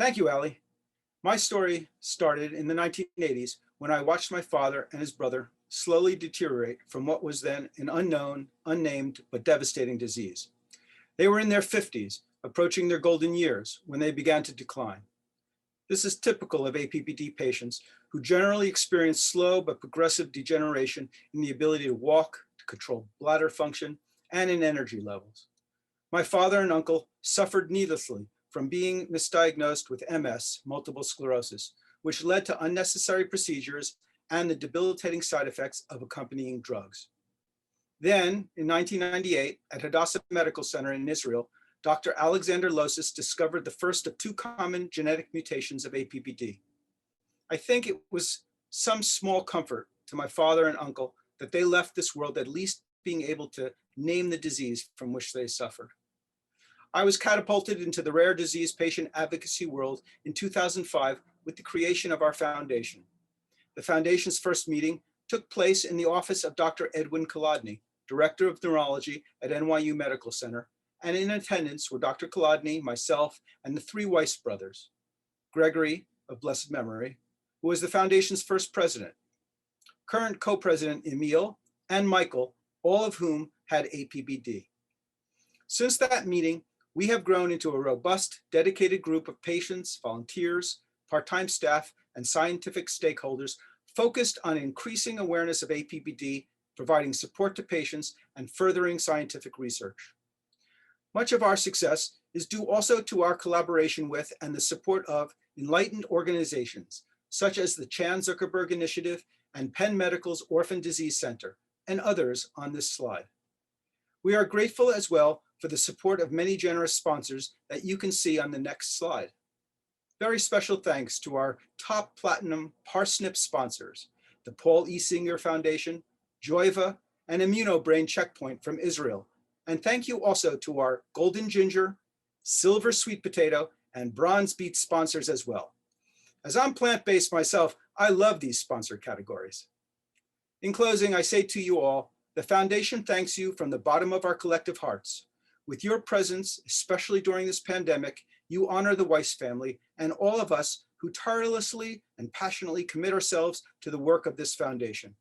Thank you, Ali. My story started in the 1980s when I watched my father and his brother slowly deteriorate from what was then an unknown, unnamed, but devastating disease. They were in their 50s, approaching their golden years when they began to decline. This is typical of APBD patients who generally experience slow but progressive degeneration in the ability to walk, to control bladder function, and in energy levels. My father and uncle suffered needlessly from being misdiagnosed with MS, multiple sclerosis, which led to unnecessary procedures and the debilitating side effects of accompanying drugs. Then, in 1998, at Hadassah Medical Center in Israel, Dr. Alexander Losis discovered the first of two common genetic mutations of APBD. I think it was some small comfort to my father and uncle that they left this world at least being able to name the disease from which they suffered. I was catapulted into the rare disease patient advocacy world in 2005 with the creation of our foundation. The foundation's first meeting took place in the office of Dr. Edwin Kolodny, Director of Neurology at NYU Medical Center, and in attendance were Dr. Kolodny, myself, and the three Weiss brothers, Gregory, of blessed memory, who was the foundation's first president, current co-president Emil, and Michael, all of whom had APBD. Since that meeting, we have grown into a robust, dedicated group of patients, volunteers, part-time staff, and scientific stakeholders focused on increasing awareness of APBD, providing support to patients, and furthering scientific research. Much of our success is due also to our collaboration with and the support of enlightened organizations, such as the Chan Zuckerberg Initiative and Penn Medical's Orphan Disease Center, and others on this slide. We are grateful as well for the support of many generous sponsors that you can see on the next slide. Very special thanks to our top platinum Parsnip sponsors, the Paul E. Singer Foundation, Joiva, and ImmunoBrain Checkpoint from Israel. And thank you also to our Golden Ginger, Silver Sweet Potato, and Bronze Beet sponsors as well. As I'm plant-based myself, I love these sponsor categories. In closing, I say to you all, the Foundation thanks you from the bottom of our collective hearts. With your presence, especially during this pandemic, you honor the Weiss family and all of us who tirelessly and passionately commit ourselves to the work of this foundation.